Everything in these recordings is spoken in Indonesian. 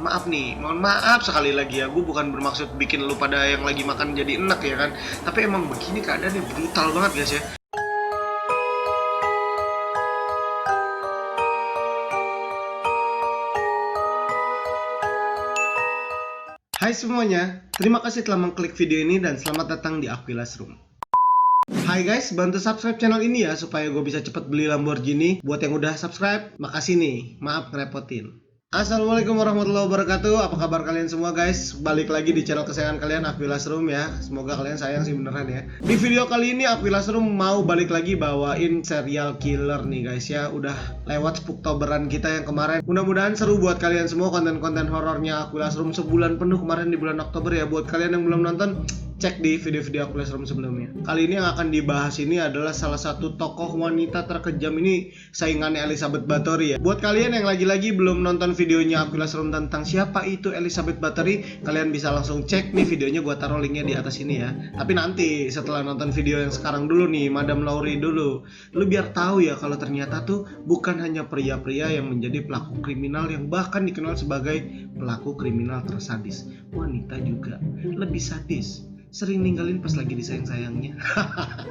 maaf nih, mohon maaf sekali lagi ya, gue bukan bermaksud bikin lu pada yang lagi makan jadi enak ya kan. Tapi emang begini keadaannya brutal banget guys ya. Hai semuanya, terima kasih telah mengklik video ini dan selamat datang di Aquilas Room. Hai guys, bantu subscribe channel ini ya supaya gue bisa cepet beli Lamborghini. Buat yang udah subscribe, makasih nih, maaf ngerepotin. Assalamualaikum warahmatullahi wabarakatuh. Apa kabar kalian semua guys? Balik lagi di channel kesayangan kalian, Aquilas Room ya. Semoga kalian sayang sih beneran ya. Di video kali ini Aquilas Room mau balik lagi bawain serial killer nih guys ya. Udah lewat Spooktoberan kita yang kemarin. Mudah-mudahan seru buat kalian semua konten-konten horornya Aquilas Room sebulan penuh kemarin di bulan Oktober ya. Buat kalian yang belum nonton, cek di video-video Aquilas Room sebelumnya. Kali ini yang akan dibahas ini adalah salah satu tokoh wanita terkejam ini, saingannya Elizabeth Bathory ya. Buat kalian yang lagi-lagi belum nonton videonya Aquilas Room tentang siapa itu Elizabeth Bathory, kalian bisa langsung cek nih videonya, gua taruh linknya di atas ini ya. Tapi nanti setelah nonton video yang sekarang dulu nih, Madame Lowry dulu, lu biar tahu ya kalau ternyata tuh bukan hanya pria-pria yang menjadi pelaku kriminal yang bahkan dikenal sebagai pelaku kriminal tersadis. Wanita juga lebih sadis, sering ninggalin pas lagi disayang-sayangnya.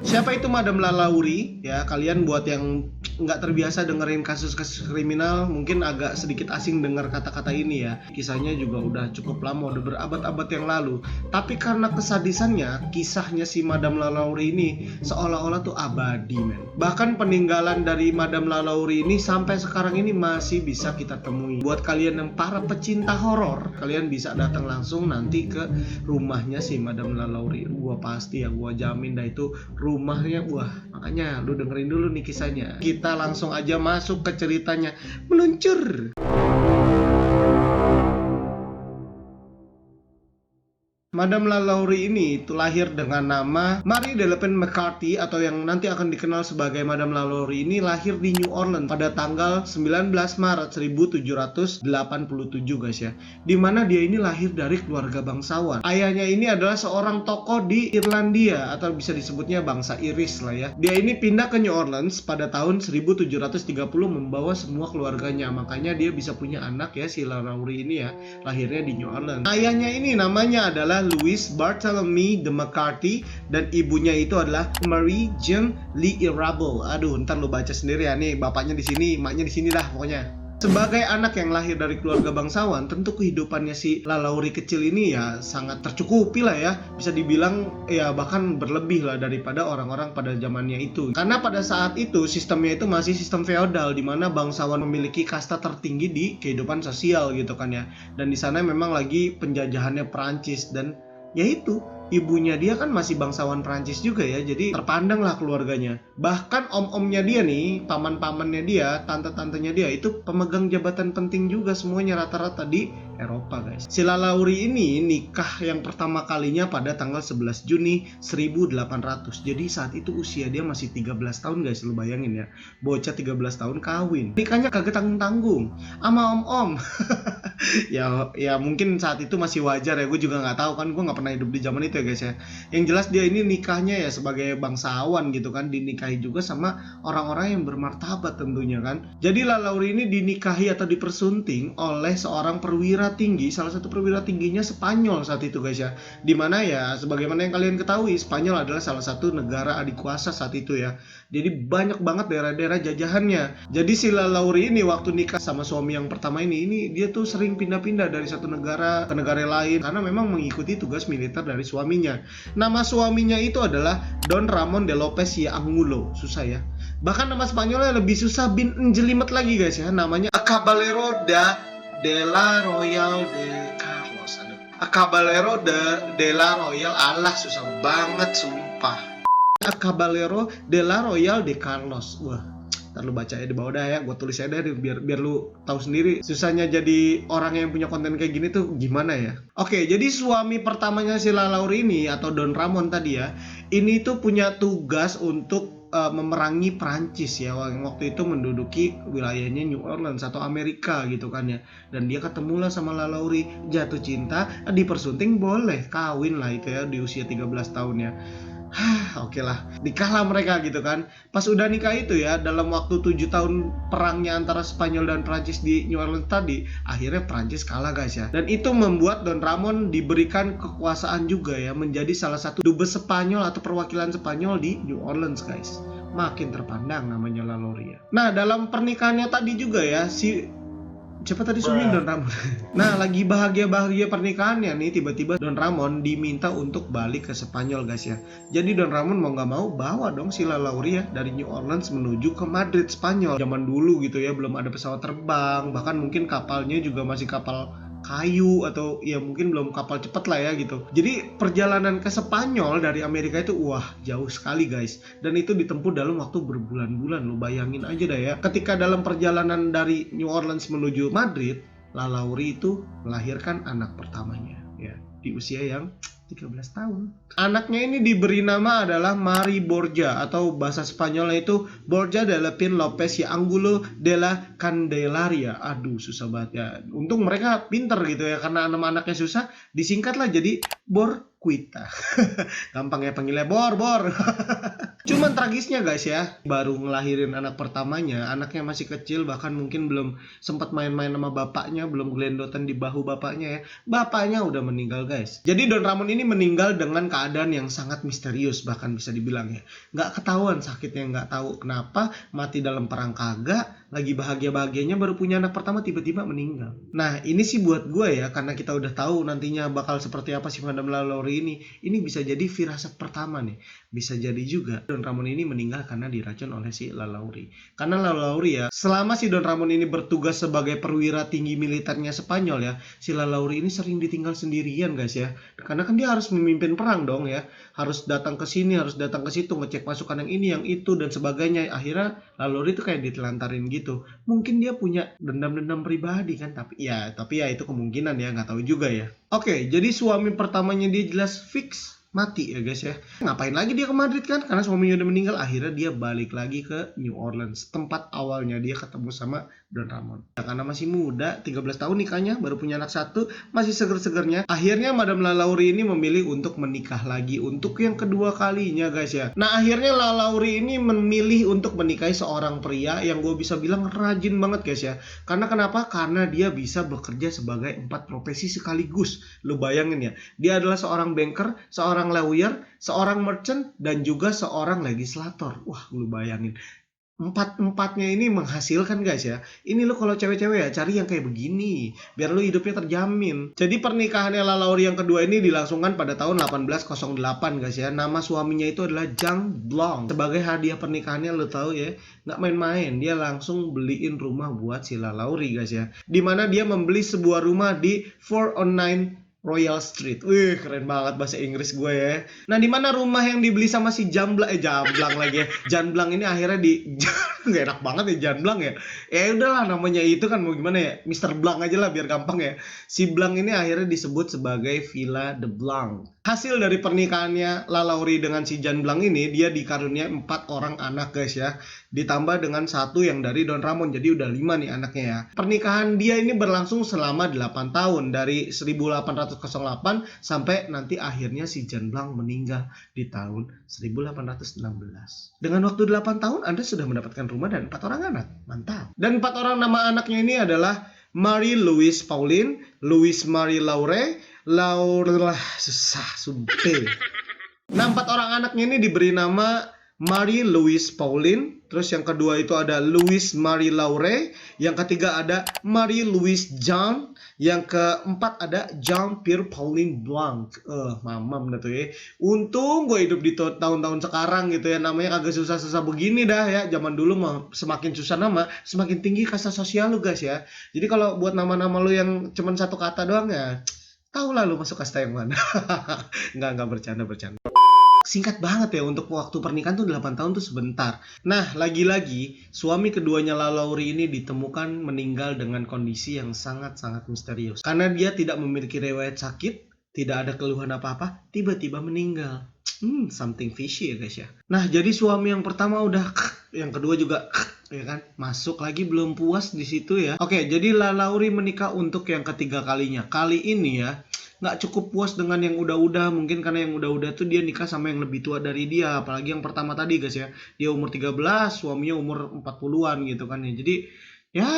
Siapa itu Madame Lowry? Ya, kalian buat yang nggak terbiasa dengerin kasus-kasus kriminal mungkin agak sedikit asing dengar kata-kata ini ya. Kisahnya juga udah cukup lama, udah berabad-abad yang lalu. Tapi karena kesadisannya, kisahnya si Madame Lowry ini seolah-olah tuh abadi men. Bahkan peninggalan dari Madame Lowry ini sampai sekarang ini masih bisa kita temui. Buat kalian yang para pecinta horor, kalian bisa datang langsung nanti ke rumahnya si Madame Lowry. Gua pasti ya, gua jamin dah itu rumahnya. Wah, makanya lu dengerin dulu nih kisahnya. Kita langsung aja masuk ke ceritanya. Meluncur. Madame Lowry ini itu lahir dengan nama Marie Delphine McCarthy atau yang nanti akan dikenal sebagai Madame Lowry ini lahir di New Orleans pada tanggal 19 Maret 1787 guys ya. Dimana dia ini lahir dari keluarga bangsawan. Ayahnya ini adalah seorang tokoh di Irlandia atau bisa disebutnya bangsa Iris lah ya. Dia ini pindah ke New Orleans pada tahun 1730 membawa semua keluarganya. Makanya dia bisa punya anak ya, si Lowry ini ya, lahirnya di New Orleans. Ayahnya ini namanya adalah Louis Bartholomew de McCarthy dan ibunya itu adalah Marie Jean Lee Irable. Aduh, ntar lu baca sendiri ya nih, bapaknya di sini, emaknya di sini dah pokoknya. Sebagai anak yang lahir dari keluarga bangsawan, tentu kehidupannya si Lowry kecil ini ya sangat tercukupi lah ya. Bisa dibilang ya bahkan berlebih lah daripada orang-orang pada zamannya itu. Karena pada saat itu sistemnya itu masih sistem feodal di mana bangsawan memiliki kasta tertinggi di kehidupan sosial gitu kan ya. Dan di sana memang lagi penjajahannya Perancis dan ya itu, ibunya dia kan masih bangsawan Prancis juga ya, jadi terpandang lah keluarganya. Bahkan om-omnya dia nih, paman-pamannya dia, tante-tantenya dia itu pemegang jabatan penting juga semuanya rata-rata di Eropa guys. Si Lowry ini nikah yang pertama kalinya pada tanggal 11 Juni 1800. Jadi saat itu usia dia masih 13 tahun guys, lu bayangin ya. Bocah 13 tahun kawin. Nikahnya kagak tanggung-tanggung sama om-om. ya mungkin saat itu masih wajar ya, gue juga nggak tahu kan, gue nggak pernah hidup di zaman itu ya guys ya. Yang jelas dia ini nikahnya ya sebagai bangsawan gitu kan, dinikahi juga sama orang-orang yang bermartabat tentunya kan. Jadi Lowry ini dinikahi atau dipersunting oleh seorang perwira tinggi, salah satu perwira tingginya Spanyol saat itu guys ya. Dimana ya sebagaimana yang kalian ketahui, Spanyol adalah salah satu negara adik kuasa saat itu ya. Jadi banyak banget daerah-daerah jajahannya. Jadi si Lowry ini waktu nikah sama suami yang pertama ini dia tuh sering pindah-pindah dari satu negara ke negara lain karena memang mengikuti tugas militer dari suaminya. Nama suaminya itu adalah Don Ramon de Lopez y Angulo. Susah ya. Bahkan nama Spanyolnya lebih susah, bin jelimet lagi guys ya. Namanya Caballero de la Royal de Carlos. Caballero de la Royal, Allah susah banget sumpah. Caballero de la Royal de Carlos. Wah, ntar lu baca ya di bawah dah ya, gue tulis aja deh biar lu tahu sendiri susahnya jadi orang yang punya konten kayak gini tuh gimana ya. Oke, jadi suami pertamanya si Lowry ini atau Don Ramon tadi ya, ini tuh punya tugas untuk memerangi Prancis ya, waktu itu menduduki wilayahnya New Orleans atau Amerika gitu kan ya. Dan dia ketemulah sama Lowry, jatuh cinta, dipersunting, boleh kawin lah itu ya di usia 13 tahun ya. Oke lah, nikahlah mereka gitu kan. Pas udah nikah itu ya, dalam waktu 7 tahun perangnya antara Spanyol dan Prancis di New Orleans tadi, akhirnya Prancis kalah guys ya. Dan itu membuat Don Ramon diberikan kekuasaan juga ya, menjadi salah satu dubes Spanyol atau perwakilan Spanyol di New Orleans guys. Makin terpandang namanya La Lauria. Nah, dalam pernikahannya tadi juga ya, siapa tadi suami Don Ramon? Nah, lagi bahagia-bahagia pernikahannya nih, tiba-tiba Don Ramon diminta untuk balik ke Spanyol guys ya. Jadi Don Ramon mau nggak mau bawa dong si La Lauria dari New Orleans menuju ke Madrid, Spanyol. Zaman dulu gitu ya, belum ada pesawat terbang, bahkan mungkin kapalnya juga masih kapal kayu atau ya mungkin belum kapal cepat lah ya gitu. Jadi perjalanan ke Spanyol dari Amerika itu wah jauh sekali guys, dan itu ditempuh dalam waktu berbulan-bulan. Lo bayangin aja dah ya, ketika dalam perjalanan dari New Orleans menuju Madrid, La Laurie itu melahirkan anak pertamanya ya di usia yang 13 tahun. Anaknya ini diberi nama adalah Mari Borja, atau bahasa Spanyolnya itu Borja de la Pin Lopez y Angulo de la Candelaria. Aduh, susah banget ya. Untung mereka pinter gitu ya, karena nama anaknya susah, disingkatlah jadi Borquita. Gampang ya panggilnya Bor. Cuman tragisnya guys ya, baru ngelahirin anak pertamanya, anaknya masih kecil, bahkan mungkin belum sempat main-main sama bapaknya, belum gelendotan di bahu bapaknya ya. Bapaknya udah meninggal guys. Jadi Don Ramon ini meninggal dengan keadaan yang sangat misterius, bahkan bisa dibilang ya. Nggak ketahuan sakitnya, nggak tahu kenapa, mati dalam perang kagak, lagi bahagia-bahagianya baru punya anak pertama tiba-tiba meninggal. Nah ini sih buat gue ya, karena kita udah tahu nantinya bakal seperti apa si Madame La Laurie ini bisa jadi firasat pertama nih. Bisa jadi juga Don Ramon ini meninggal karena diracun oleh si La Laurie. Karena La Laurie ya, selama si Don Ramon ini bertugas sebagai perwira tinggi militernya Spanyol ya, si La Laurie ini sering ditinggal sendirian guys ya. Karena kan dia harus memimpin perang dong ya, harus datang ke sini, harus datang ke situ, ngecek pasukan yang ini, yang itu dan sebagainya. Akhirnya La Laurie itu kayak ditelantarin gitu. Mungkin dia punya dendam-dendam pribadi kan, tapi ya itu kemungkinan ya, nggak tahu juga ya. Oke, jadi suami pertamanya dia jelas fix mati ya guys ya. Ngapain lagi dia ke Madrid kan? Karena suaminya udah meninggal. Akhirnya dia balik lagi ke New Orleans, tempat awalnya dia ketemu sama Don Ramon. Ya, karena masih muda, 13 tahun nikahnya, baru punya anak satu, masih seger-segernya. Akhirnya Madame La Laurie ini memilih untuk menikah lagi untuk yang kedua kalinya guys ya. Nah akhirnya La Laurie ini memilih untuk menikahi seorang pria yang gue bisa bilang rajin banget guys ya. Karena kenapa? Karena dia bisa bekerja sebagai 4 profesi sekaligus. Lu bayangin ya, dia adalah seorang banker, seorang lawyer, seorang merchant, dan juga seorang legislator. Wah, lu bayangin. Empat-empatnya ini menghasilkan guys ya. Ini lo kalau cewek-cewek ya cari yang kayak begini, biar lo hidupnya terjamin. Jadi pernikahannya La Laurie yang kedua ini dilangsungkan pada tahun 1808 guys ya. Nama suaminya itu adalah Jean Blanc. Sebagai hadiah pernikahannya lo tahu ya, nggak main-main, dia langsung beliin rumah buat si La Laurie guys ya. Dimana dia membeli sebuah rumah di 409 Royal Street. Wih, keren banget bahasa Inggris gue ya. Nah, di mana rumah yang dibeli sama si Jamblang lagi ya. Jan Blanc ini akhirnya nggak enak banget ya Jan Blanc ya. Ya udahlah namanya itu kan mau gimana ya. Mr. Blanc aja lah biar gampang ya. Si Blanc ini akhirnya disebut sebagai Villa de Blanc. Hasil dari pernikahannya La Laurie dengan si Jan Blanc ini, dia dikaruniai 4 orang anak guys ya. Ditambah dengan 1 yang dari Don Ramon, jadi udah 5 nih anaknya ya. Pernikahan dia ini berlangsung selama 8 tahun, dari 1808 sampai nanti akhirnya si Jan Blanc meninggal di tahun 1816. Dengan waktu 8 tahun Anda sudah mendapatkan rumah dan 4 orang anak. Mantap. Dan 4 orang nama anaknya ini adalah Marie Louise Pauline, Louise Marie Laure susah sumpah. Nah 4 orang anaknya ini diberi nama Marie Louise Pauline, terus yang kedua itu ada Louise Marie Laure, yang ketiga ada Marie Louise Jean, yang keempat ada Jean Pierre Pauline Blanc. Mamam dah tuh ya. Untung gue hidup di tahun-tahun sekarang gitu ya, namanya kagak susah-susah begini dah ya. Zaman dulu mah semakin susah nama, semakin tinggi kasta sosial lu guys ya. Jadi kalau buat nama-nama lu yang cuman 1 kata doang ya, tahu lah lu masuk kasta yang mana. Nggak bercanda. Singkat banget ya, untuk waktu pernikahan tuh 8 tahun tuh sebentar. Nah, lagi-lagi suami keduanya La Laurie ini ditemukan meninggal dengan kondisi yang sangat-sangat misterius. Karena dia tidak memiliki riwayat sakit, tidak ada keluhan apa-apa, tiba-tiba meninggal. Something fishy ya guys ya. Nah, jadi suami yang pertama udah yang kedua juga ya kan, masuk lagi belum puas di situ ya. Oke, jadi La Laurie menikah untuk yang ketiga kalinya. Kali ini ya, nggak cukup puas dengan yang udah-udah, mungkin karena yang udah-udah tuh dia nikah sama yang lebih tua dari dia, apalagi yang pertama tadi guys ya, dia umur 13, suaminya umur 40-an gitu kan ya. Jadi ya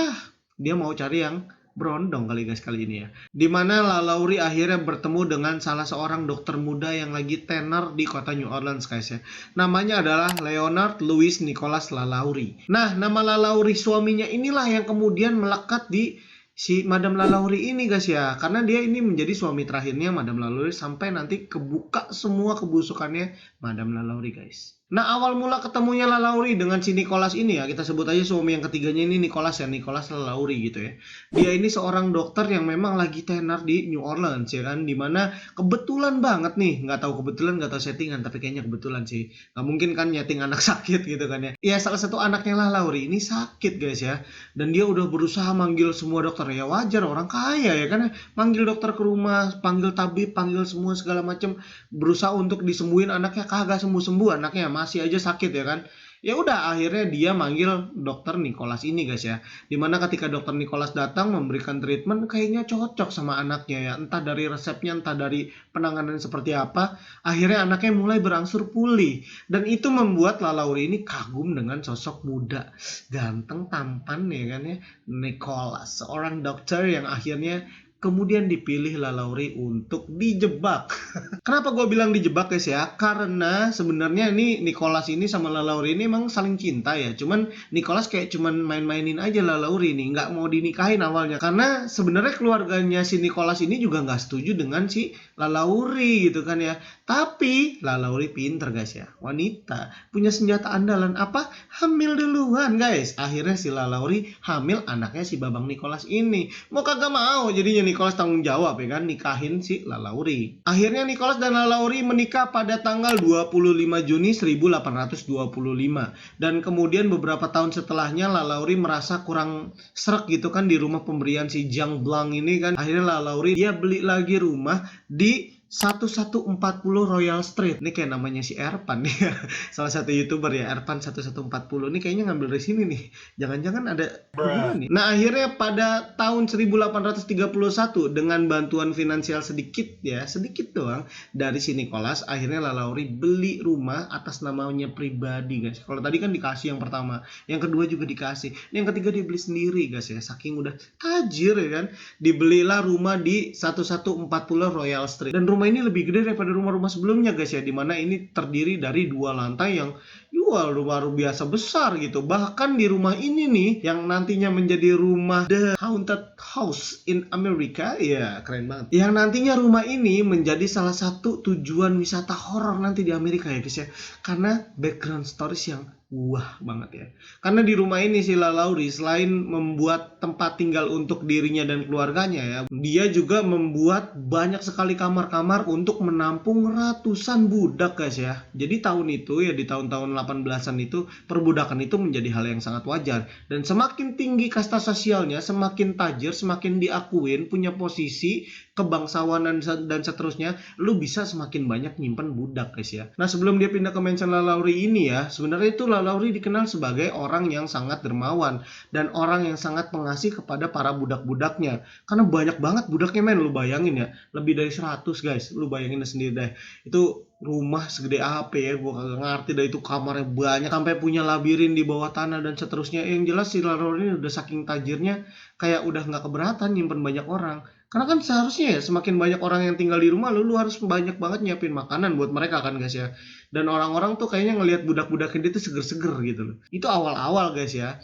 dia mau cari yang berondong kali guys kali ini ya. Dimana Lalauri akhirnya bertemu dengan salah seorang dokter muda yang lagi tenar di kota New Orleans guys ya. Namanya adalah Leonard Louis Nicholas Lalauri. Nah, nama Lalauri suaminya inilah yang kemudian melekat di si Madame Lalauri ini guys ya. Karena dia ini menjadi suami terakhirnya Madame Lalauri sampai nanti kebuka semua kebusukannya Madame Lalauri guys. Nah, awal mula ketemunya Lalauri dengan si Nicholas ini ya, kita sebut aja suami yang ketiganya ini Nicholas ya, Nicholas Lalauri gitu ya. Dia ini seorang dokter yang memang lagi tenar di New Orleans ya kan, dimana kebetulan banget nih, nggak tahu kebetulan nggak tahu settingan, tapi kayaknya kebetulan sih. Nggak mungkin kan nyeting anak sakit gitu kan ya. Ya salah satu anaknya Lalauri ini sakit guys ya, dan dia udah berusaha manggil semua dokter, ya wajar orang kaya ya kan, manggil dokter ke rumah, panggil tabib, panggil semua segala macam, berusaha untuk disembuhin anaknya, kagak sembuh-sembuh anaknya, masih aja sakit ya kan. Ya udah akhirnya dia manggil dokter Nicholas ini guys ya. Dimana ketika dokter Nicholas datang memberikan treatment kayaknya cocok sama anaknya ya. Entah dari resepnya, entah dari penanganan seperti apa. Akhirnya anaknya mulai berangsur pulih. Dan itu membuat Lalauri ini kagum dengan sosok muda, ganteng, tampan ya kan ya. Nicholas, seorang dokter yang akhirnya kemudian dipilih Lalauri untuk dijebak. Kenapa gue bilang dijebak guys ya? Karena sebenarnya ini Nicholas ini sama Lalauri ini emang saling cinta ya. Cuman Nicholas kayak cuman main-mainin aja Lalauri ini, nggak mau dinikahin awalnya. Karena sebenarnya keluarganya si Nicholas ini juga nggak setuju dengan si Lalauri gitu kan ya. Tapi Lalauri pinter guys ya, wanita punya senjata andalan apa? Hamil duluan guys. Akhirnya si Lalauri hamil anaknya si Babang Nicholas ini. Mau kagak mau jadinya Nicholas tanggung jawab ya kan, nikahin si Lalauri. Akhirnya Nicholas dan Lalauri menikah pada tanggal 25 Juni 1825. Dan kemudian beberapa tahun setelahnya Lalauri merasa kurang srek gitu kan di rumah pemberian si Jean Blanc ini kan. Akhirnya Lalauri dia beli lagi rumah di 1140 Royal Street. Ini kayak namanya si Erpan nih. Salah satu YouTuber ya, Erpan 1140. Ini kayaknya ngambil dari sini nih. Jangan-jangan ada hubungan nih. Nah, akhirnya pada tahun 1831 dengan bantuan finansial sedikit ya, sedikit doang dari si Nicholas, akhirnya Lalauri beli rumah atas namanya pribadi guys. Kalau tadi kan dikasih yang pertama, yang kedua juga dikasih, yang ketiga dia beli sendiri guys ya. Saking udah tajir ya kan, dibelilah rumah di 1140 Royal Street. Dan rumah ini lebih gede daripada rumah-rumah sebelumnya guys ya, dimana ini terdiri dari 2 lantai yang luar biasa besar gitu. Bahkan di rumah ini nih yang nantinya menjadi rumah The Haunted House in America, ya keren banget. Yang nantinya rumah ini menjadi salah satu tujuan wisata horor nanti di Amerika ya guys ya, karena background stories yang wah banget ya. Karena di rumah ini si Lalauri selain membuat tempat tinggal untuk dirinya dan keluarganya ya, dia juga membuat banyak sekali kamar-kamar untuk menampung ratusan budak guys ya. Jadi tahun itu ya, di tahun-tahun 18-an itu perbudakan itu menjadi hal yang sangat wajar. Dan semakin tinggi kasta sosialnya, semakin tajir, semakin diakuin, punya posisi kebangsawanan dan seterusnya, lu bisa semakin banyak nyimpen budak guys ya. Nah, sebelum dia pindah ke mansion Lalauri ini ya, sebenarnya itu Lalauri dikenal sebagai orang yang sangat dermawan dan orang yang sangat pengasih kepada para budak-budaknya. Karena banyak banget budaknya men, lu bayangin ya, lebih dari 100 guys. Lu bayangin sendiri deh. Itu rumah segede apa ya, gua kagak ngerti dah, itu kamarnya banyak sampai punya labirin di bawah tanah dan seterusnya. Yang jelas si Lalauri ini udah saking tajirnya kayak udah nggak keberatan nyimpen banyak orang. Karena kan seharusnya ya semakin banyak orang yang tinggal di rumah lu harus banyak banget nyiapin makanan buat mereka kan guys ya. Dan orang-orang tuh kayaknya ngelihat budak-budaknya dia tuh seger-seger gitu loh. Itu awal-awal guys ya.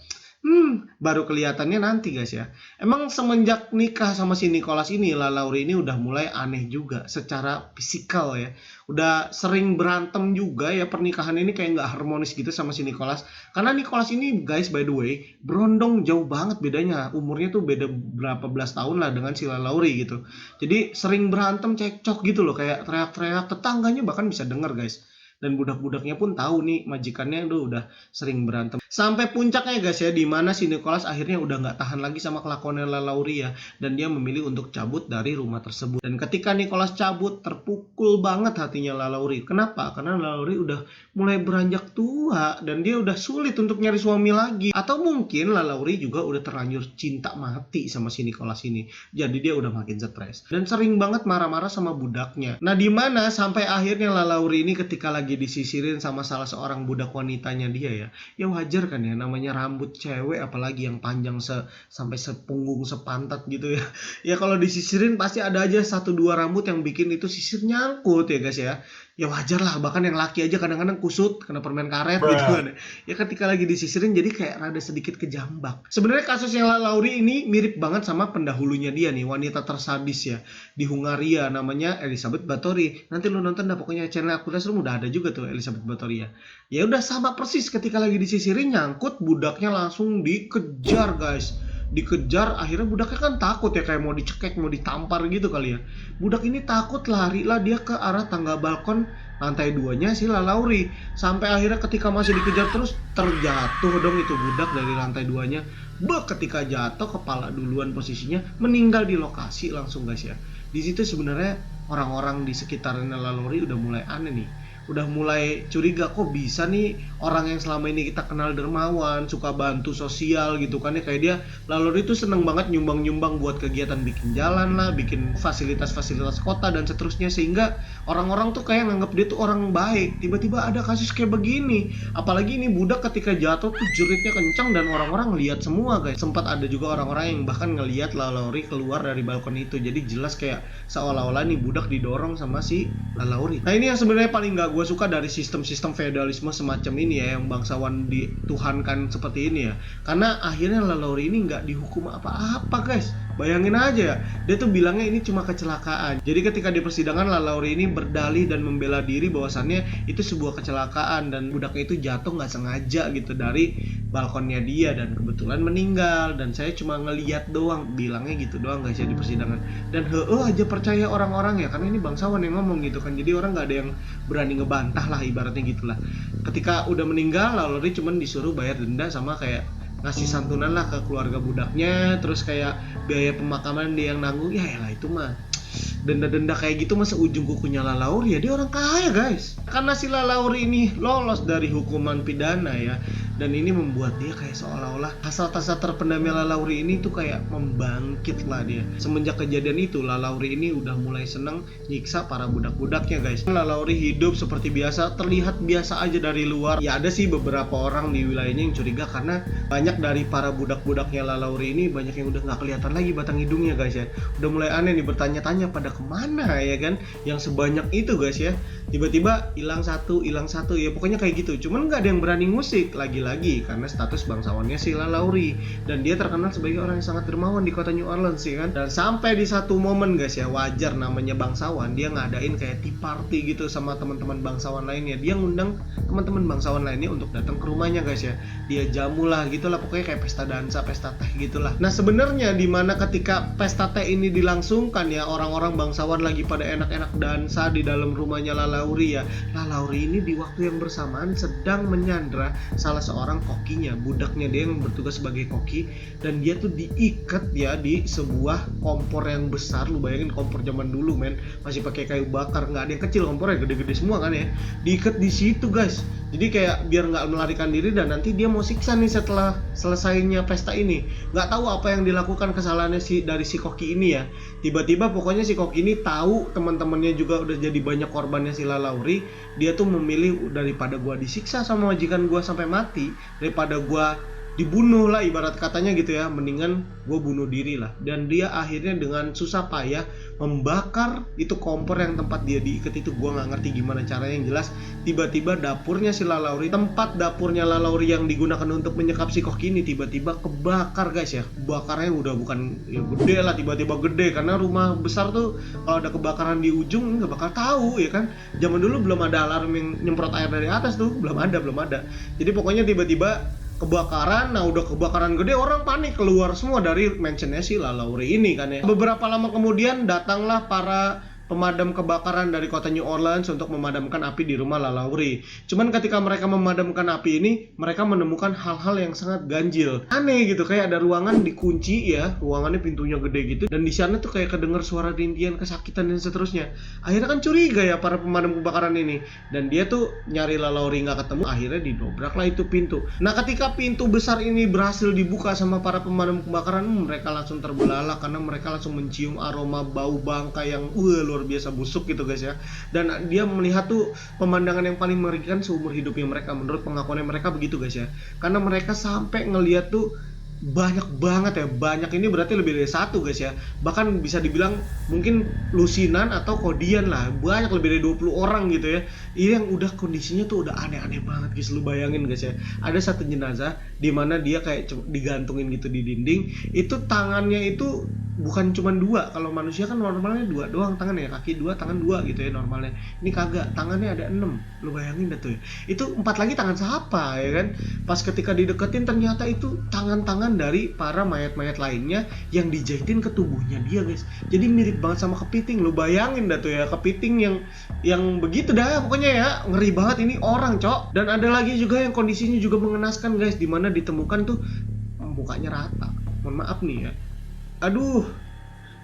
Baru kelihatannya nanti guys ya. Emang semenjak nikah sama si Nicholas ini, Lalauri ini udah mulai aneh juga secara fisikal ya. Udah sering berantem juga ya, pernikahan ini kayak nggak harmonis gitu sama si Nicholas. Karena Nicholas ini guys by the way, berondong jauh banget bedanya. Umurnya tuh beda berapa belas tahun lah dengan si Lalauri gitu. Jadi sering berantem, cekcok gitu loh, kayak teriak-teriak, tetangganya bahkan bisa denger guys. Dan budak-budaknya pun tahu nih majikannya udah sering berantem. Sampai puncaknya guys ya, di mana si Nicholas akhirnya udah nggak tahan lagi sama kelakuannya Lalaurie ya, dan dia memilih untuk cabut dari rumah tersebut. Dan ketika Nicholas cabut, terpukul banget hatinya Lalaurie. Kenapa? Karena Lalaurie udah mulai beranjak tua dan dia udah sulit untuk nyari suami lagi. Atau mungkin Lalaurie juga udah terlanjur cinta mati sama si Nicholas ini. Jadi dia udah makin stres dan sering banget marah-marah sama budaknya. Nah, di mana sampai akhirnya Lalaurie ini ketika lagi disisirin sama salah seorang budak wanitanya dia ya wajar kan ya, namanya rambut cewek apalagi yang panjang sampai sepunggung sepantat gitu ya. Ya kalau disisirin pasti ada aja 1-2 rambut yang bikin itu sisir nyangkut ya guys ya. Ya wajar lah, bahkan yang laki aja kadang-kadang kusut kena permen karet gitu kan. Ya ketika lagi disisirin jadi kayak rada sedikit kejambak. Sebenarnya kasusnya Lalaurie ini mirip banget sama pendahulunya dia nih, wanita tersadis ya di Hungaria, namanya Elizabeth Báthory. Nanti lu nonton dah pokoknya channel Akutas Room udah ada juga tuh Elizabeth Báthory ya. Ya udah sama persis, ketika lagi disisirin nyangkut, budaknya langsung dikejar guys. Dikejar, akhirnya budaknya kan takut ya, kayak mau dicekek, mau ditampar gitu kali ya. Budak ini takut, larilah dia ke arah tangga balkon lantai 2-nya si Lalaurie. Sampai akhirnya ketika masih dikejar terus, terjatuh dong itu budak dari lantai 2-nya. Ketika jatuh, kepala duluan posisinya, meninggal di lokasi langsung guys ya. Di situ sebenarnya orang-orang di sekitarnya Lalaurie udah mulai aneh nih. Udah mulai curiga, kok bisa nih orang yang selama ini kita kenal dermawan, suka bantu sosial gitu kan ya, kayak dia Lalaurie itu seneng banget nyumbang-nyumbang buat kegiatan bikin jalan lah, bikin fasilitas-fasilitas kota dan seterusnya, sehingga orang-orang tuh kayak nganggap dia tuh orang baik. Tiba-tiba ada kasus kayak begini, apalagi ini budak ketika jatuh tuh jeritnya kencang dan orang-orang ngeliat semua guys. Sempat ada juga orang-orang yang bahkan ngeliat Lalaurie keluar dari balkon itu, jadi jelas kayak seolah-olah nih budak didorong sama si Lalaurie. Nah ini yang sebenarnya paling gak gue suka dari sistem-sistem feodalisme semacam ini ya, yang bangsawan dituhankan seperti ini ya. Karena akhirnya Lalaurie ini nggak dihukum apa-apa guys. Bayangin aja ya, dia tuh bilangnya ini cuma kecelakaan. Jadi ketika di persidangan Lalaurie ini berdalih dan membela diri bahwasannya itu sebuah kecelakaan dan budaknya itu jatuh nggak sengaja gitu dari balkonnya dia dan kebetulan meninggal, dan saya cuma ngeliat doang, bilangnya gitu doang guys ya di persidangan. Dan aja percaya orang-orang ya, karena ini bangsawan yang ngomong gitu kan, jadi orang nggak ada yang berani ngebantah lah ibaratnya gitulah. Ketika udah meninggal, Lalaurie cuman disuruh bayar denda sama kayak ngasih santunan lah ke keluarga budaknya, terus kayak biaya pemakaman dia yang nanggung. Ya elah itu mah denda-denda kayak gitu masa ujung kukunya Lalaurie ya, dia orang kaya guys. Karena si Lalaurie ini lolos dari hukuman pidana ya, dan ini membuat dia kayak seolah-olah hasrat-hasrat terpendamnya Lalaurie ini tuh kayak membangkit lah dia. Semenjak kejadian itu Lalaurie ini udah mulai seneng nyiksa para budak-budaknya guys. Lalaurie hidup seperti biasa, terlihat biasa aja dari luar. Ya ada sih beberapa orang di wilayahnya yang curiga karena banyak dari para budak-budaknya Lalaurie ini banyak yang udah nggak kelihatan lagi batang hidungnya guys ya. Udah mulai aneh nih, bertanya-tanya pada kemana ya kan, yang sebanyak itu guys ya. Tiba-tiba hilang satu ya, pokoknya kayak gitu. Cuman nggak ada yang berani ngusik lagi karena status bangsawannya si Lalaurie, dan dia terkenal sebagai orang yang sangat dermawan di kota New Orleans ya kan. Dan sampai di satu momen guys ya, wajar namanya bangsawan, dia ngadain kayak tea party gitu sama teman-teman bangsawan lainnya. Dia ngundang teman-teman bangsawan lainnya untuk datang ke rumahnya guys ya. Dia jamu lah gitulah, pokoknya kayak pesta dansa, pesta teh gitulah. Nah sebenarnya di mana ketika pesta teh ini dilangsungkan ya, orang-orang bangsawan lagi pada enak-enak dansa di dalam rumahnya Lalaurie ya. Lalaurie ini di waktu yang bersamaan sedang menyandra salah seorang kokinya, budaknya dia yang bertugas sebagai koki, dan dia tuh diikat ya di sebuah kompor yang besar. Lu bayangin kompor zaman dulu men, masih pakai kayu bakar, nggak ada yang kecil, kompornya gede-gede semua kan ya. Diikat di situ guys, jadi kayak biar nggak melarikan diri, dan nanti dia mau siksa nih setelah selesainya pesta ini. Nggak tahu apa yang dilakukan kesalahannya dari si koki ini ya. Tiba-tiba pokoknya si koki ini tahu teman-temannya juga udah jadi banyak korbannya si Lalaurie. Dia tuh memilih daripada gua disiksa sama majikan gua sampai mati, daripada gua dibunuh lah ibarat katanya gitu ya, mendingan gue bunuh diri lah. Dan dia akhirnya dengan susah payah membakar itu kompor yang tempat dia diikat itu. Gue nggak ngerti gimana caranya, yang jelas tiba-tiba dapurnya si Lalaurie, tempat dapurnya Lalaurie yang digunakan untuk menyekap si koki ini tiba-tiba kebakar guys ya. Bakarnya udah bukan ya gede lah, tiba-tiba gede, karena rumah besar tuh kalau ada kebakaran di ujung nggak bakal tahu ya kan. Zaman dulu belum ada alarm yang nyemprot air dari atas tuh, belum ada. Jadi pokoknya tiba-tiba kebakaran. Nah udah kebakaran gede, orang panik keluar semua dari mansionnya si Lalaurie ini kan ya. Beberapa lama kemudian datanglah para pemadam kebakaran dari kota New Orleans untuk memadamkan api di rumah LaLaurie. Cuman ketika mereka memadamkan api ini, mereka menemukan hal-hal yang sangat ganjil. Aneh gitu, kayak ada ruangan dikunci ya, ruangannya pintunya gede gitu, dan di sana tuh kayak kedengar suara rintian, kesakitan dan seterusnya. Akhirnya kan curiga ya para pemadam kebakaran ini, dan dia tuh nyari LaLaurie nggak ketemu, akhirnya didobraklah itu pintu. Nah, ketika pintu besar ini berhasil dibuka sama para pemadam kebakaran, mereka langsung terbelalak karena mereka langsung mencium aroma bau bangkai yang luar biasa busuk gitu guys ya. Dan dia melihat tuh pemandangan yang paling mengerikan seumur hidupnya mereka, menurut pengakuannya mereka begitu guys ya. Karena mereka sampai ngelihat tuh banyak banget ya, banyak ini berarti lebih dari satu guys ya, bahkan bisa dibilang mungkin lusinan atau kodian lah, banyak lebih dari 20 orang gitu ya. Ini yang udah kondisinya tuh udah aneh-aneh banget guys, lu bayangin guys ya. Ada satu jenazah di mana dia kayak digantungin gitu di dinding, itu tangannya itu bukan cuma dua, kalau manusia kan normalnya dua doang tangan ya, kaki dua, tangan dua gitu ya normalnya. Ini kagak, tangannya ada 6, lu bayangin dah tuh ya. Itu 4 lagi tangan siapa ya kan. Pas ketika dideketin ternyata itu tangan-tangan dari para mayat-mayat lainnya yang dijahitin ke tubuhnya dia guys. Jadi mirip banget sama kepiting, lu bayangin dah tuh ya, kepiting yang begitu dah pokoknya ya, ngeri banget ini orang cok. Dan ada lagi juga yang kondisinya juga mengenaskan guys, dimana ditemukan tuh mukanya rata, mohon maaf nih ya, aduh,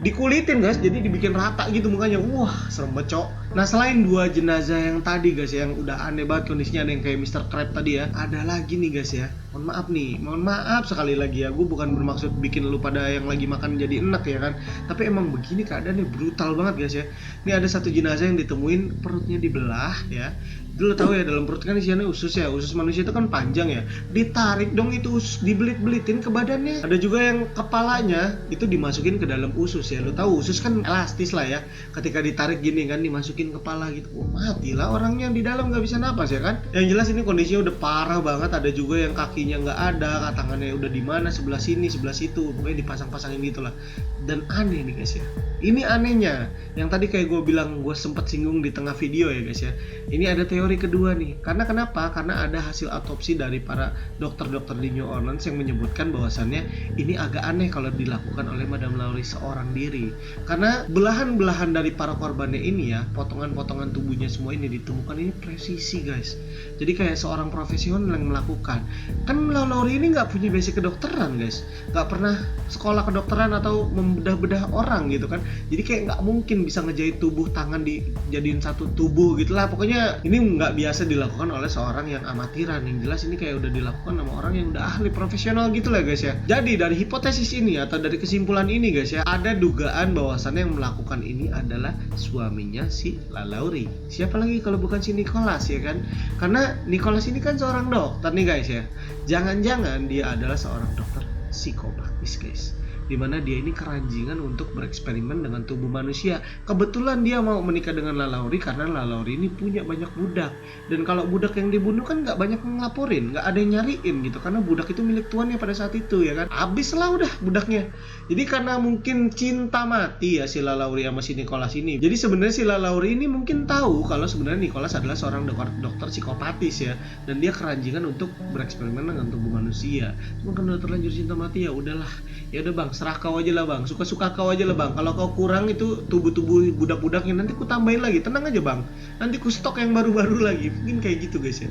dikulitin guys, jadi dibikin rata gitu mukanya. Wah, serem banget cok. Nah, selain 2 jenazah yang tadi guys yang udah aneh banget kondisinya, ada yang kayak Mr. Crab tadi ya, ada lagi nih guys ya. Mohon maaf sekali lagi ya, gue bukan bermaksud bikin lu pada yang lagi makan jadi enak ya kan, tapi emang begini keadaannya, brutal banget guys ya. Ini ada satu jenazah yang ditemuin perutnya dibelah ya. Lu tahu ya, dalam perut kan isinya usus ya, usus manusia itu kan panjang ya, ditarik dong itu usus, dibelit-belitin ke badannya. Ada juga yang kepalanya itu dimasukin ke dalam usus ya, lu tahu usus kan elastis lah ya, ketika ditarik gini kan dimasukin kepala gitu. Mati lah orangnya di dalam, nggak bisa napas ya kan. Yang jelas ini kondisinya udah parah banget. Ada juga yang kakinya nggak ada, tangannya udah di mana, sebelah sini sebelah situ, pokoknya dipasang-pasangin gitulah. Dan aneh nih guys ya, ini anehnya yang tadi kayak gue bilang, gue sempet singgung di tengah video ya guys ya. Ini ada teori kedua nih. Karena kenapa? Karena ada hasil autopsi dari para dokter-dokter di New Orleans yang menyebutkan bahwasannya ini agak aneh kalau dilakukan oleh Madame LaLaurie seorang diri. Karena belahan-belahan dari para korbannya ini ya, potongan-potongan tubuhnya semua ini ditemukan ini presisi guys. Jadi kayak seorang profesional yang melakukan. Kan LaLaurie ini nggak punya basic kedokteran guys, nggak pernah sekolah kedokteran atau membedah-bedah orang gitu kan. Jadi kayak nggak mungkin bisa ngejahit tubuh tangan dijadiin satu tubuh gitulah. Pokoknya ini nggak biasa dilakukan oleh seorang yang amatiran. Yang jelas ini kayak udah dilakukan sama orang yang udah ahli profesional gitu lah guys ya. Jadi dari hipotesis ini atau dari kesimpulan ini guys ya, ada dugaan bahwasannya yang melakukan ini adalah suaminya si LaLaurie. Siapa lagi kalau bukan si Nicholas ya kan? Karena Nicholas ini kan seorang dokter nih guys ya. Jangan-jangan dia adalah seorang dokter psikopatis guys, dimana dia ini keranjingan untuk bereksperimen dengan tubuh manusia. Kebetulan dia mau menikah dengan LaLaurie karena LaLaurie ini punya banyak budak, dan kalau budak yang dibunuh kan nggak banyak yang ngelaporin, nggak ada yang nyariin gitu, karena budak itu milik tuannya pada saat itu ya kan. Abis lah udah budaknya. Jadi karena mungkin cinta mati ya si LaLaurie sama si Nicholas ini, jadi sebenarnya si LaLaurie ini mungkin tahu kalau sebenarnya Nicholas adalah seorang dokter psikopatis ya, dan dia keranjingan untuk bereksperimen dengan tubuh manusia. Cuma kan udah terlanjur cinta mati, ya udahlah, ya udah bang, serah kau aja lah bang, suka-suka kau aja lah bang. Kalau kau kurang itu tubuh-tubuh budak-budaknya, nanti ku tambahin lagi, tenang aja bang, nanti ku stok yang baru-baru lagi. Mungkin kayak gitu guys ya.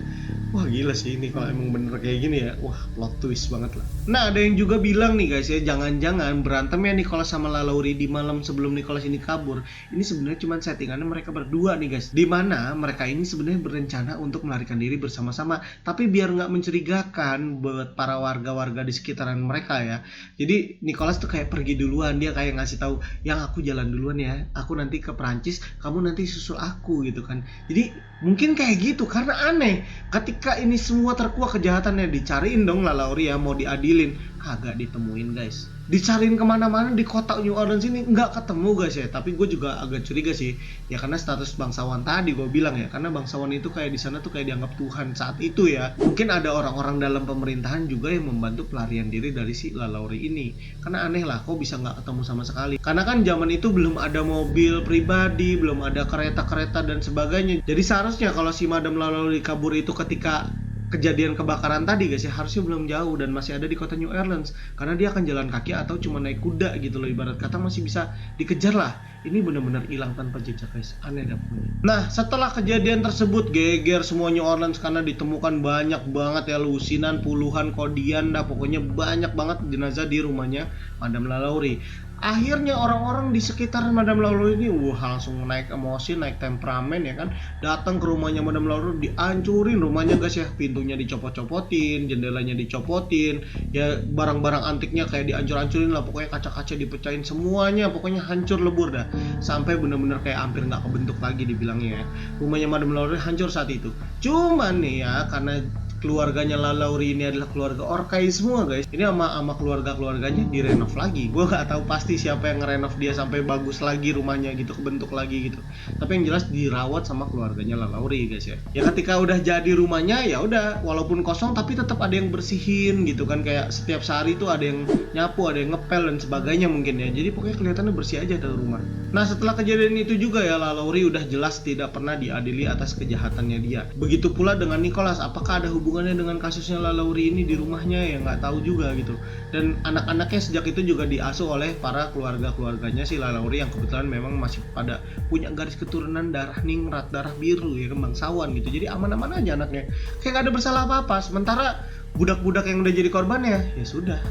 Wah gila sih ini kalau emang bener kayak gini ya. Wah plot twist banget lah. Nah ada yang juga bilang nih guys ya, jangan-jangan berantemnya Nicholas sama LaLaurie di malam sebelum Nicholas ini kabur, ini sebenarnya cuma settingannya mereka berdua nih guys, dimana mereka ini sebenarnya berencana untuk melarikan diri bersama-sama, tapi biar nggak mencurigakan buat para warga-warga di sekitaran mereka ya. Jadi Nicholas tuh kayak pergi duluan, dia kayak ngasih tahu, yang aku jalan duluan ya, aku nanti ke Perancis, kamu nanti susul aku gitu kan. Jadi mungkin kayak gitu, karena aneh ketika ini semua terkuak kejahatannya, dicariin dong LaLaurie ya, mau diadilin, kagak ditemuin guys. Dicariin kemana-mana di kota New Orleans ini nggak ketemu guys ya. Tapi gue juga agak curiga sih ya, karena status bangsawan tadi gue bilang ya, karena bangsawan itu kayak di sana tuh kayak dianggap Tuhan saat itu ya. Mungkin ada orang-orang dalam pemerintahan juga yang membantu pelarian diri dari si LaLaurie ini, karena aneh lah kok bisa nggak ketemu sama sekali. Karena kan zaman itu belum ada mobil pribadi, belum ada kereta-kereta dan sebagainya. Jadi seharusnya kalau si Madame LaLaurie kabur itu ketika kejadian kebakaran tadi guys ya, harusnya belum jauh dan masih ada di kota New Orleans, karena dia akan jalan kaki atau cuma naik kuda gitu loh, ibarat kata masih bisa dikejar lah. ini benar-benar hilang tanpa jejak guys, aneh dah pokoknya. Nah setelah kejadian tersebut geger semua New Orleans karena ditemukan banyak banget ya lusinan, puluhan kodian dah pokoknya banyak banget jenazah di rumahnya Madame LaLaurie. Akhirnya orang-orang di sekitar Madame LaLaurie ini langsung naik emosi, naik temperamen ya kan, datang ke rumahnya Madame LaLaurie, dihancurin rumahnya guys ya, pintunya dicopot-copotin, jendelanya dicopotin, ya barang-barang antiknya kayak dihancur-hancurin lah, pokoknya kaca-kaca dipecahin semuanya, pokoknya hancur lebur dah, sampai bener-bener kayak hampir nggak kebentuk lagi dibilangnya ya. Rumahnya Madame LaLaurie hancur saat itu. Cuman nih ya, karena keluarganya LaLaurie ini adalah keluarga Orkai semua guys, ini sama keluarganya direnov lagi. Gue nggak tahu pasti siapa yang ngerenov dia sampai bagus lagi rumahnya gitu, kebentuk lagi gitu, tapi yang jelas dirawat sama keluarganya LaLaurie guys ya. Ya ketika udah jadi rumahnya ya udah, walaupun kosong tapi tetap ada yang bersihin gitu kan, kayak setiap sehari tuh ada yang nyapu, ada yang ngepel dan sebagainya mungkin ya, jadi pokoknya kelihatannya bersih aja tuh rumah. Nah setelah kejadian itu juga ya, LaLaurie udah jelas tidak pernah diadili atas kejahatannya dia. Begitu pula dengan Nicholas, apakah ada hubungannya dengan kasusnya LaLaurie ini di rumahnya ya nggak tahu juga gitu. Dan anak-anaknya sejak itu juga diasuh oleh para keluarganya si LaLaurie yang kebetulan memang masih pada punya garis keturunan darah ningrat, darah biru ya, bangsawan gitu, jadi aman-aman aja anaknya, kayak nggak ada bersalah apa-apa. Sementara budak-budak yang udah jadi korbannya ya sudah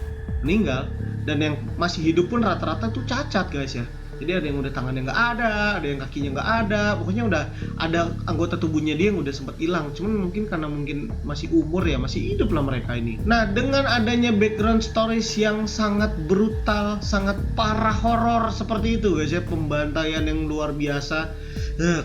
meninggal, dan yang masih hidup pun rata-rata tuh cacat guys ya. Jadi ada yang udah tangannya nggak ada yang kakinya nggak ada, pokoknya udah ada anggota tubuhnya dia yang udah sempat hilang. Cuman mungkin karena mungkin masih umur ya, masih hidup lah mereka ini. Nah dengan adanya background stories yang sangat brutal, sangat parah, horor seperti itu guys ya, pembantaian yang luar biasa,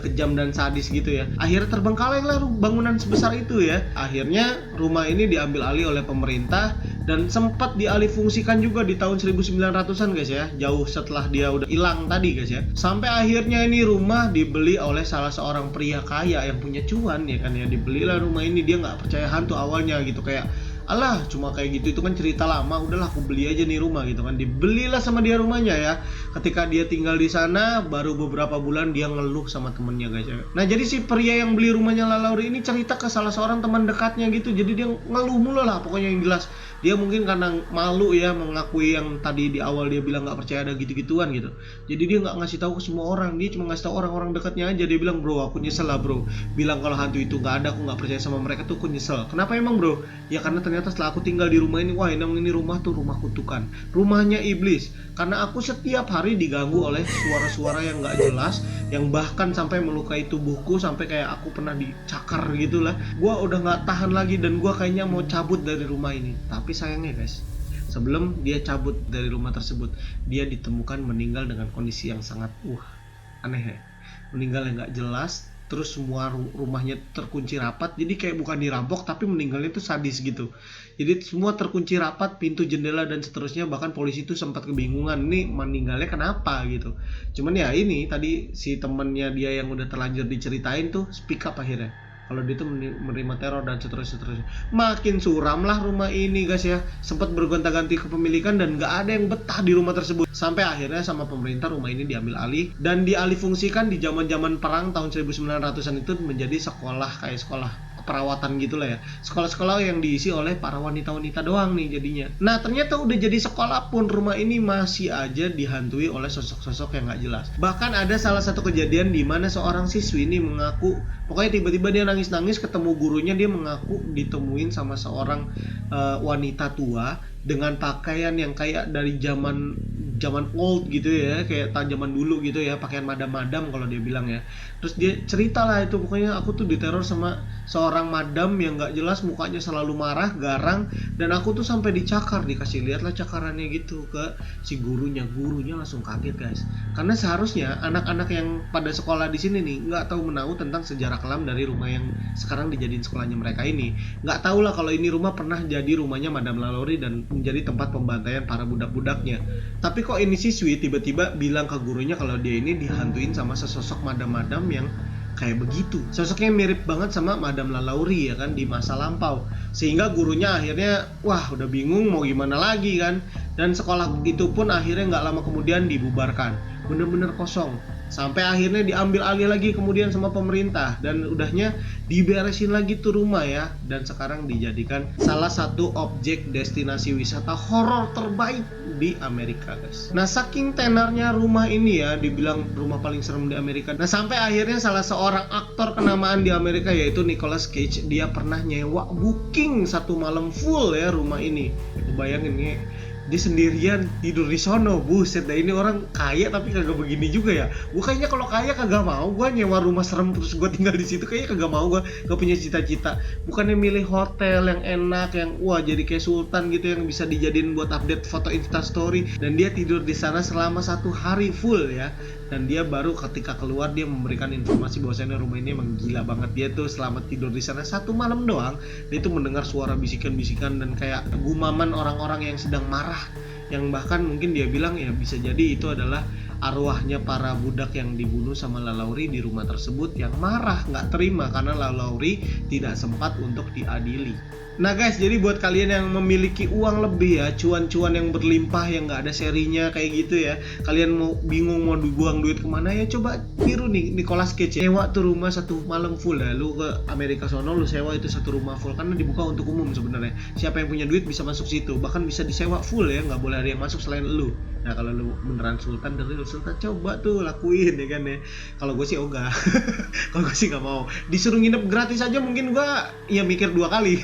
kejam dan sadis gitu ya, akhirnya terbengkalai lah bangunan sebesar itu ya. Akhirnya rumah ini diambil alih oleh pemerintah dan sempat dialihfungsikan juga di tahun 1900-an guys ya, jauh setelah dia udah hilang tadi guys ya. Sampai akhirnya ini rumah dibeli oleh salah seorang pria kaya yang punya cuan ya kan ya, dibelilah rumah ini. Dia nggak percaya hantu awalnya gitu, kayak alah cuma kayak gitu, itu kan cerita lama, udahlah aku beli aja nih rumah gitu kan. Dibelilah sama dia rumahnya ya. Ketika dia tinggal di sana baru beberapa bulan dia ngeluh sama temennya guys ya. Nah jadi si pria yang beli rumahnya LaLaurie ini cerita ke salah seorang teman dekatnya gitu, jadi dia ngeluh mulu lah pokoknya. Yang jelas dia mungkin karena malu ya mengakui yang tadi di awal dia bilang nggak percaya ada gitu-gituan gitu, jadi dia nggak ngasih tahu ke semua orang, dia cuma ngasih tahu orang-orang dekatnya aja. Dia bilang, bro aku nyesel lah bro, bilang kalau hantu itu nggak ada, aku nggak percaya sama mereka tuh, aku nyesel. Kenapa emang bro? Ya karena ternyata setelah aku tinggal di rumah ini, wah emang ini rumah tuh rumah kutukan, rumahnya iblis, karena aku setiap hari diganggu oleh suara-suara yang nggak jelas, yang bahkan sampai melukai tubuhku, sampai kayak aku pernah dicakar gitulah. Gua udah nggak tahan lagi dan gua kayaknya mau cabut dari rumah ini. Tapi sayangnya guys, sebelum dia cabut dari rumah tersebut, dia ditemukan meninggal dengan kondisi yang sangat aneh ya. Meninggal yang nggak jelas, terus semua rumahnya terkunci rapat, jadi kayak bukan dirampok tapi meninggalnya itu sadis gitu. Jadi semua terkunci rapat, pintu, jendela dan seterusnya. Bahkan polisi itu sempat kebingungan ini meninggalnya kenapa gitu. Cuman ya ini tadi si temennya dia yang udah terlanjur diceritain tuh speak up akhirnya kalau dia tuh menerima teror dan seterusnya. Makin suram lah rumah ini guys ya, sempat bergonta-ganti kepemilikan dan gak ada yang betah di rumah tersebut. Sampai akhirnya sama pemerintah rumah ini diambil alih dan dialihfungsikan di zaman-zaman perang tahun 1900-an itu menjadi sekolah, kayak sekolah perawatan gitulah ya, sekolah-sekolah yang diisi oleh para wanita-wanita doang nih jadinya. Nah ternyata udah jadi sekolah pun rumah ini masih aja dihantui oleh sosok-sosok yang gak jelas. Bahkan ada salah satu kejadian di mana seorang siswi ini mengaku, pokoknya tiba-tiba dia nangis-nangis ketemu gurunya, dia mengaku ditemuin sama seorang wanita tua dengan pakaian yang kayak dari zaman old gitu ya, kayak zaman dulu gitu ya, pakaian madam-madam kalau dia bilang ya. Terus dia cerita lah itu, pokoknya aku tuh diteror sama seorang madam yang gak jelas, mukanya selalu marah, garang, dan aku tuh sampai dicakar, dikasih lihat lah cakarannya gitu ke si gurunya. Gurunya langsung kaget guys, karena seharusnya anak-anak yang pada sekolah di sini nih nggak tahu menahu tentang sejarah kelam dari rumah yang sekarang dijadiin sekolahnya mereka ini. Nggak tahu lah kalau ini rumah pernah jadi rumahnya Madame LaLaurie dan menjadi tempat pembantaian para budak-budaknya. Tapi kok ini siswi tiba-tiba bilang ke gurunya kalau dia ini dihantuin sama sesosok madam-madam yang kayak begitu. Sosoknya mirip banget sama Madame LaLaurie ya kan di masa lampau. Sehingga gurunya akhirnya udah bingung mau gimana lagi kan. Dan sekolah itu pun akhirnya nggak lama kemudian dibubarkan. Bener-bener kosong. sampai akhirnya diambil alih lagi kemudian sama pemerintah, dan udahnya diberesin lagi tuh rumah ya, dan sekarang dijadikan salah satu objek destinasi wisata horor terbaik di Amerika guys. Nah saking tenernya rumah ini ya, dibilang rumah paling serem di Amerika. Nah sampai akhirnya salah seorang aktor kenamaan di Amerika yaitu Nicolas Cage, dia pernah nyewa booking 1 malam full ya rumah ini. Bayangin nih, dia sendirian tidur di sono. Buset dah, ini orang kaya tapi kagak begini juga ya. Gue kayaknya kalau kaya kagak mau gue nyewa rumah serem terus gue tinggal di situ, kayaknya kagak mau. Gue gak punya cita-cita. Bukannya milih hotel yang enak, yang wah jadi kayak sultan gitu, yang bisa dijadiin buat update foto Instastory. Dan dia tidur di sana selama 1 hari full ya. Dan dia baru ketika keluar dia memberikan informasi bahwasanya rumah ini emang gila banget. Dia tuh selama tidur di sana 1 malam doang, dia tuh mendengar suara bisikan-bisikan dan kayak gumaman orang-orang yang sedang marah, yang bahkan mungkin dia bilang ya bisa jadi itu adalah arwahnya para budak yang dibunuh sama Lalaurie di rumah tersebut, yang marah nggak terima karena Lalaurie tidak sempat untuk diadili. Nah guys, jadi buat kalian yang memiliki uang lebih ya, cuan-cuan yang berlimpah yang nggak ada serinya kayak gitu ya, kalian mau bingung mau dibuang duit kemana ya, coba tiru nih Nicolas Cage, sewa tuh rumah 1 malam full ya. Lu ke Amerika sono, lu sewa itu 1 rumah full, karena dibuka untuk umum sebenarnya. Siapa yang punya duit bisa masuk situ, bahkan bisa disewa full ya, nggak boleh ada yang masuk selain lu. Nah kalau lu beneran sultan dari sultan, coba tuh lakuin ya kan ya. Kalau gue sih ogah. Kalau gue sih nggak mau. Disuruh nginep gratis aja mungkin gue ya mikir 2 kali.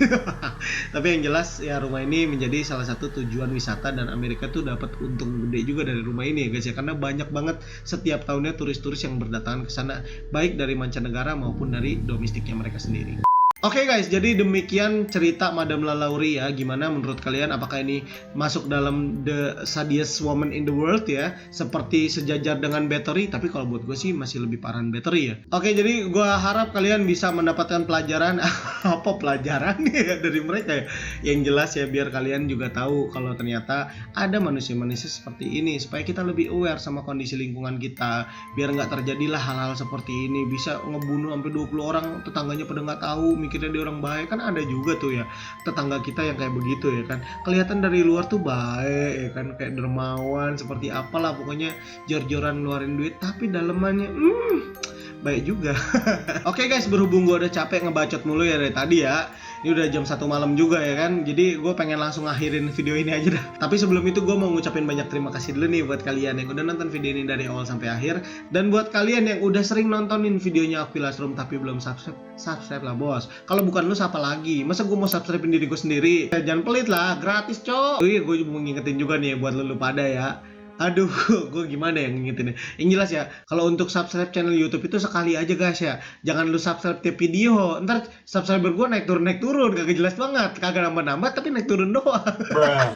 Tapi yang jelas ya rumah ini menjadi salah satu tujuan wisata, dan Amerika tuh dapat untung gede juga dari rumah ini ya guys ya, karena banyak banget setiap tahunnya turis-turis yang berdatangan ke sana, baik dari mancanegara maupun dari domestiknya mereka sendiri. Oke guys, jadi demikian cerita Madame Lalaurie ya. Gimana menurut kalian, apakah ini masuk dalam the saddest woman in the world ya, seperti sejajar dengan Bathory? Tapi kalau buat gue sih masih lebih parah Bathory ya. Oke, jadi gue harap kalian bisa mendapatkan pelajaran apa pelajaran ya dari mereka ya. Yang jelas ya, biar kalian juga tahu kalau ternyata ada manusia-manusia seperti ini, supaya kita lebih aware sama kondisi lingkungan kita, biar nggak terjadilah hal-hal seperti ini. Bisa ngebunuh sampai 20 orang, tetangganya pada nggak tahu, mikirnya dia orang baik. Kan ada juga tuh ya tetangga kita yang kayak begitu ya kan, kelihatan dari luar tuh baik ya kan, kayak dermawan seperti apalah, pokoknya jor-joran ngeluarin duit, tapi dalemannya baik juga. Oke guys, berhubung gue udah capek ngebacot mulu ya dari tadi ya, ini udah jam 1 malam juga ya kan, jadi gue pengen langsung akhirin video ini aja dah. Tapi sebelum itu gue mau ngucapin banyak terima kasih dulu nih buat kalian yang udah nonton video ini dari awal sampai akhir, dan buat kalian yang udah sering nontonin videonya Aquilast Room tapi belum subscribe lah bos. Kalau bukan lu siapa lagi, masa gue mau subscribein diri gue sendiri? Jangan pelit lah, gratis cok. Oh iya, gue mau ngingetin juga nih buat lu pada ya. Aduh, gue gimana yang ngingetin? Yang jelas ya, kalau untuk subscribe channel YouTube itu sekali aja guys ya. Jangan lu subscribe tiap video, ntar subscriber gue naik turun, kagak jelas banget, kagak nambah-nambah tapi naik turun doang.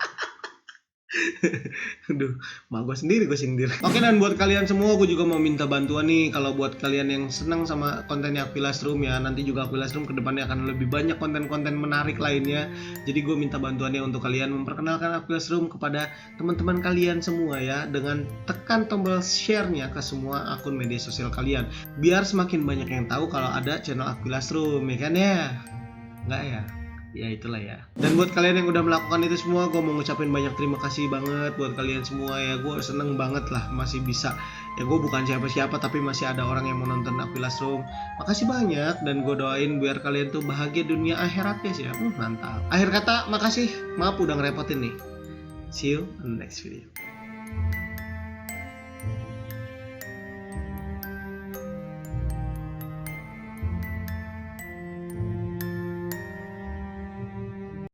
Aduh, mak gue sendiri gue sindir. Oke, dan buat kalian semua gue juga mau minta bantuan nih. Kalau buat kalian yang senang sama kontennya Aquilast Room ya, nanti juga Aquilast Room kedepannya akan lebih banyak konten-konten menarik lainnya. Jadi gue minta bantuannya untuk kalian memperkenalkan Aquilast Room kepada teman-teman kalian semua ya, dengan tekan tombol share-nya ke semua akun media sosial kalian, biar semakin banyak yang tahu kalau ada channel Aquilast Room ya kan ya. Enggak ya? Ya itulah ya. Dan buat kalian yang udah melakukan itu semua, gue mau ngucapin banyak terima kasih banget buat kalian semua ya. Gue seneng banget lah masih bisa ya, gue bukan siapa-siapa tapi masih ada orang yang mau nonton Aquilast Room. Makasih banyak, dan gue doain biar kalian tuh bahagia dunia akhirat guys ya. Mantap. Akhir kata, makasih, maaf udah ngerepotin nih. See you in the next video.